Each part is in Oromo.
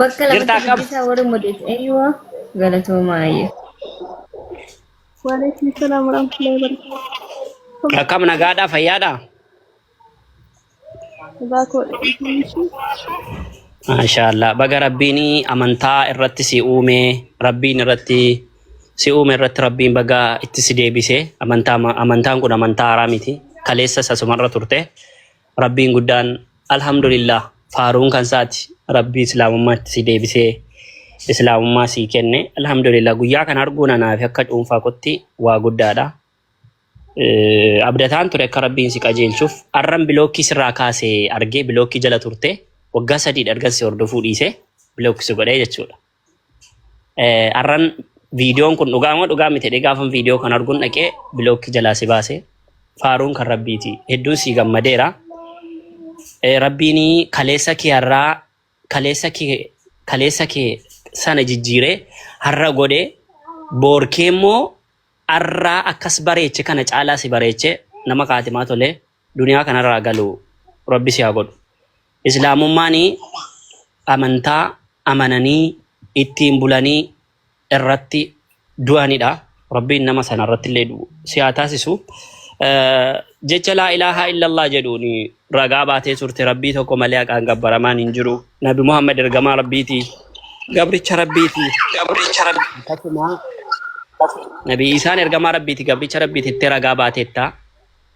Bakka Jirta lamatti akkam? dubbisaa warri mudeef eeyyuu galatoomaa ayye. وعليكم السلام ورحمة الله وبركاته. Akkam nagaadhaa fayyaadhaa? ذاك Maashaallah. Baga rabbiin amantaa irratti si uume, rabbiin irratti si uume irratti rabbiin baga itti si deebise. Amantaan kun amantaa haaraa miti. Kaleessa sasumarra turte. Rabbiin guddaan alhamdulillah faaruun kan isaati. Rabbii islaamummaa itti si deebisee islaamummaa sii kenne. Alhamdulillah guyyaa kan arguun anaaf akka dhuunfaa kotti waa guddaadha. Abdataan ture akka rabbiin si qajeelchuuf arran bilookkii sirraa kaasee argee bilookkii jala turte waggaa 3 dargaggeessi hordofuu dhiise bilookkii si godhee jechuudha. Arran viidiyoon kun dhugaa miti jedhee gaafan viidiyoo kan arguun dhaqee bilookkii jalaa si baase faaruun kan rabbiiti hedduun si gammadeera. Rabbiin kaleessa kee sana jijjiiree har'a godhee boorkee immoo arraa akkas bareeche kana caalaa si bareeche nama kaatimaa tolee duniyaa kanarraa galu rabbi si haa godhu. Islaamummaan amantaa amananii ittiin bulanii irratti du'anidha. Rabbiin nama sana irratti illee si haa taasisu. Jecha laa ilaaha illallah jedhuun ragaa baatee turte rabbii tokko malee haqaan gabbaramaan hin jiru. Nabi Muhammad ergamaa rabbiiti. Gabricha rabbiiti. Akkasuma Nabi Isaan ergamaa rabbiiti gabricha rabbiiti itti ragaa baateetta.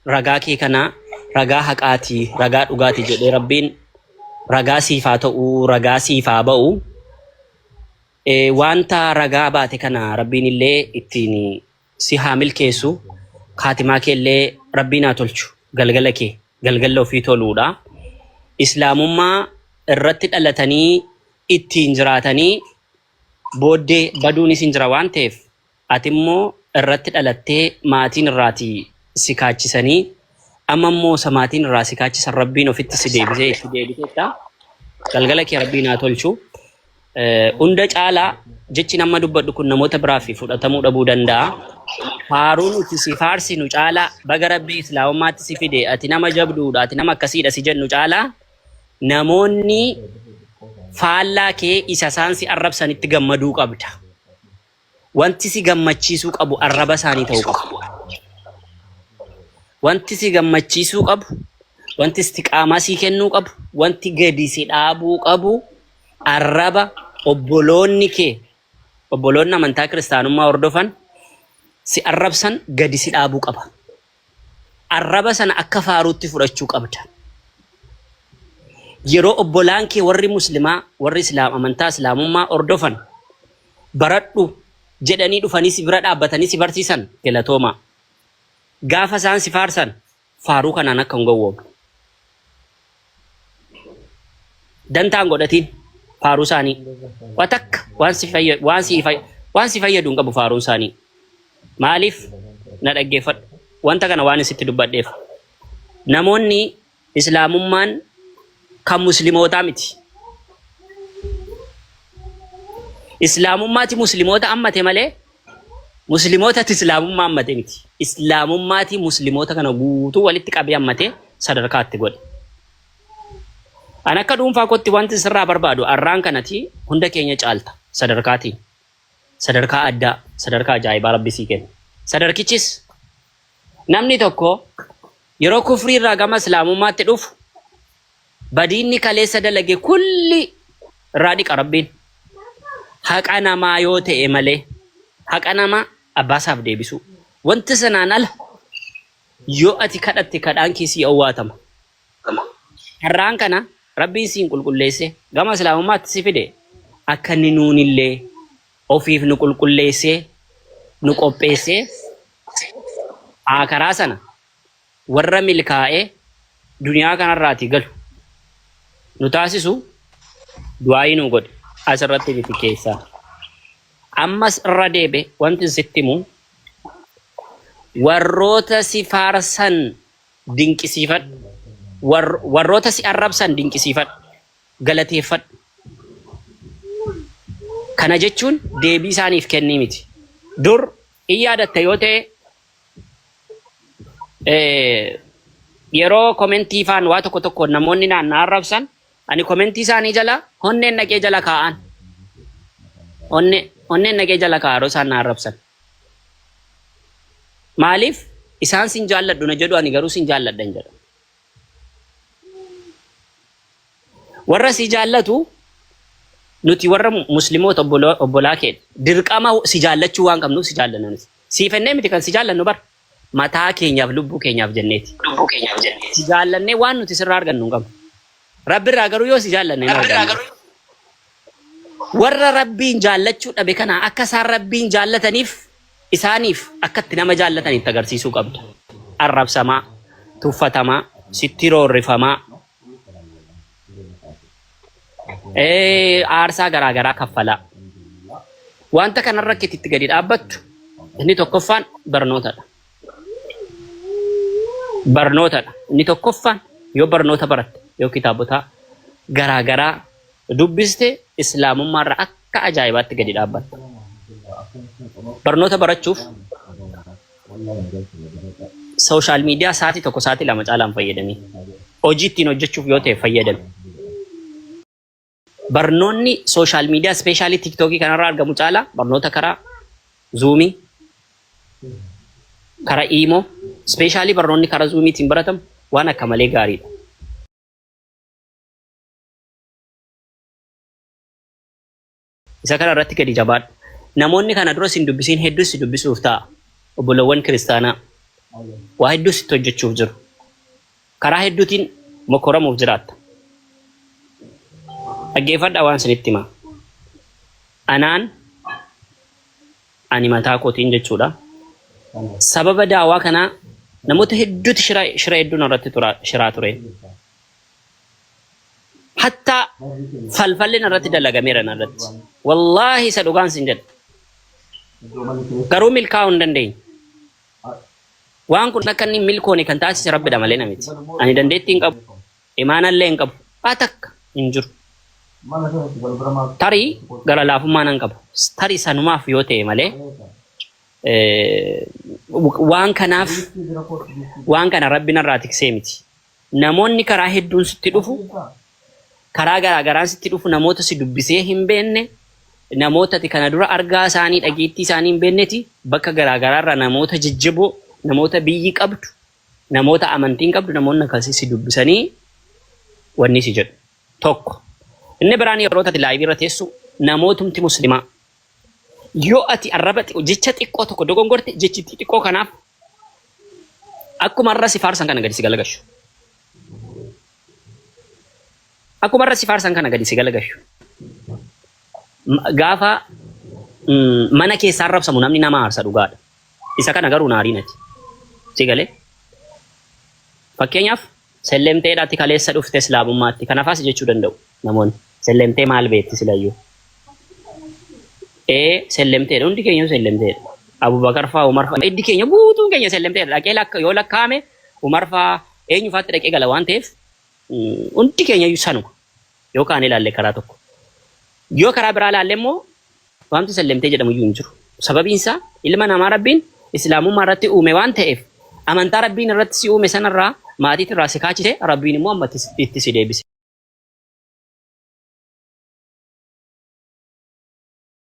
Ragaa kee kana ragaa haqaati, ragaa dhugaati jedhee rabbiin ragaa siifaa ta'uu, ragaa siifaa ba'u. Wanta ragaa baate kana rabbiin illee ittiin si haa milkeessu. Kaatimaa kee illee rabbiin haa tolchu. Galgala kee galgala ofii toluudha. Islaamummaa irratti dhalatanii ittiin jiraatanii booddee baduunis hin jira waan ta'eef ati immoo irratti dhalattee maatiin irraatii si kaachisanii amma immoo maatiin irraa si kaachisan rabbiin ofitti si deebisee itti deebiteetta. Galgala kee rabbiin haa tolchu. Hunda caalaa jechi nama dubbadhu kun namoota biraaf fudhatamuu dhabuu danda'a. Faaruun itti si faarsinu caalaa baga rabbii islaamummaatti si fide ati nama jabduudha ati nama akkasiidha si jennu caalaa namoonni faallaa kee isa isaan si arrabsanitti gammaduu qabda. Wanti si gammachiisuu qabu arraba isaanii ta'uu qabu. Wanti si gammachiisuu qabu, wanti istiqaamaa si kennuu qabu, wanti gadi si dhaabuu qabu arraba obboloonni kee, obboloonni amantaa kiristaanummaa hordofan si arrabsan gadi si dhaabuu qaba. Arraba sana akka faaruutti fudhachuu qabda. Yeroo obbolaan kee warri muslimaa, warri amantaa islaamummaa hordofan baradhu jedhanii dhufanii si bira dhaabbatanii si barsiisan galatooma. Gaafa isaan si faarsan faaruu kanaan akka hin gowwoomne. Dantaan godhatiin faaruu isaanii. Watakka waan si fayyadu hin qabu faaruu isaanii. Maaliif na dhaggeeffadhu? Wanta kana waan isitti dubbadheef. Namoonni islaamummaan kan muslimootaa miti. Islaamummaati muslimoota ammate malee muslimootatti islaamummaa ammate miti. Islaamummaati muslimoota kana guutuu walitti qabee ammate sadarkaatti godhe. An akka dhuunfaa kootti wanti sirraa barbaadu arraan kanatti hunda keenya caalta sadarkaatiin. Sadarkaa addaa, sadarkaa ajaa'ibaa rabbi sii kenna. Sadarkichis namni tokko yeroo kufrii irraa gama islaamummaatti dhufu badiinni kaleessa dalage kulli irraa dhiqa rabbiin. Haqa namaa yoo ta'e malee haqa namaa abbaasaaf deebisu. Wanti sanaan ala yoo ati kadhatte kadhaan keessii owwaatama. Har'aan kana rabbiin siin qulqulleesse gama islaamummaatti si fide akka inni nuunillee ofiif nu qulqulleessee nu qopheessee karaa sana warra milkaa'ee duniyaa kanarraati galu nu taasisu du'aayii nu godhe asirratti biti keessaa. Ammas irra deebe wanti sitti himu warroota si faarsan dinqisiifadhu. Warroota si arrabsan dinqisiifadhu. Galateeffadhu. Kana jechuun deebii isaaniif kennii miti. Dur in yaadatta yoo ta'e yeroo komentii faan waa tokko namoonni naannaa arrabsan Ani komentii isaanii jala onneen naqee jala kaa'an. Onneen naqee jala kaa'an yeroo isaan na arrabsan. Maaliif isaan sin jaalladhu na jedhu ani garuu sin jaalladhan jedha. Warra si jaallatu nuti warra musliimoota obbolaa kee dirqama si jaallachuu waan qabnuuf si jaallannanis. Siifannee miti kan si jaallannu bar mataa keenyaaf lubbuu keenyaaf jenneeti. Si jaallannee waan nuti sirraa argannu hin qabnu. Rabbi irraa garuu yoo si jaallanne hin argannu. Warra Rabbiin jaallachuu dhabe kana akka isaan Rabbiin jaallataniif isaaniif akkatti nama jaallatanitti agarsiisuu qabdu. Arrabsamaa, tuffatamaa, sitti roorrifamaa. Aarsaa garaagaraa kaffalaa. Wanta kanarra itti gadi dhaabbattu inni tokkoffaan barnootadha. Barnootadha. Inni tokkoffaan yoo barnoota baratte yoo kitaabota garaagaraa dubbiste islaamummaarra akka ajaa'ibaatti gadi dhaabbatta. Barnoota barachuuf sooshaal miidiyaa sa'aatii tokko sa'aatii lama caalaan fayyadamii hojii ittiin hojjechuuf yoo ta'e fayyadame. Barnoonni sooshaal miidiyaa ispeeshaalii tiiktookii kanarraa argamu caalaa barnoota karaa zuumii, karaa iimoo, ispeeshaalii barnoonni karaa zuumiitiin baratamu waan akka malee gaariidha. Isa kana irratti gadi jabaadhu. Namoonni kana dura sin dubbisiin hedduus si dubbisuuf ta'a. Obbolowwan kiristaanaa waa hedduus itti hojjechuuf jiru. Karaa hedduutiin mokoramuuf jiraatta. Dhaggeeffadhaa waan isinitti himaa. Ani mataa kootiin jechuudha. Sababa daawaa kanaa namoota hedduutu shira hedduun irratti shiraa ture. Hatta falfalleen irratti dalagameera irratti. Wallaahi isa dhugaan sin jedha. Garuu milkaa'uu hin dandeenye. Waan kun akka inni milkoone kan taasise Rabbidha malee namiti. Ani dandeettii hin qabu. Imaanallee hin qabu. Haa takka hin jiru. Tarii gara laafummaa nan qabu. Tarii sanumaaf yoo ta'e malee waan kana Rabbiin irraa tiksee miti. Namoonni karaa hedduun sitti dhufu, karaa garaagaraan sitti dhufu namoota si dubbisee hin beekne, namoota kana dura argaa isaanii dhageettii isaanii hin beekneti bakka garaagaraarraa namoota jijjiboo, namoota biyyi qabdu, namoota amantiin qabdu, namoonni akkasii si dubbisanii wanni si jedhu tokko. Inni biraan yeroo ati laayivii irra teessu namootumti muslimaa yoo ati arraba jecha xiqqoo tokko dogongorte jechi xiqqoo kanaaf akkuma irra si faarsan kana gadi si galagashu. Akkuma irra si faarsan kana gadi si galagashu. Gaafa mana keessaa arrabsamu namni nama aarsa dhugaadha. Isa kana garuu naarii nati. Si galee? Fakkeenyaaf sellemteedhaatti kaleessa dhufte islaamummaatti kanaafas jechuu danda'u namoonni. Sellemtee maal beekti silayyuu? Sellemteedha. Hundi keenya sellemteedha. Abubakar fa'aa Umar fa'aa heddi keenya guutuun keenya sellemteedha. Dhaqee yoo lakkaa'ame Umar fa'aa eenyufaatti dhaqee gala waan ta'eef hundi keenya sanuma yoo kaan ilaalle karaa tokko. Yoo karaa biraa ilaalle immoo wanti sellemtee jedhamu iyyuu hin jiru. Sababiin isaa ilma namaa Rabbiin islaamummaa irratti uume waan ta'eef amantaa Rabbiin irratti si uume sanarraa maatiitti irraa si kaachise Rabbiin immoo amma itti si deebise.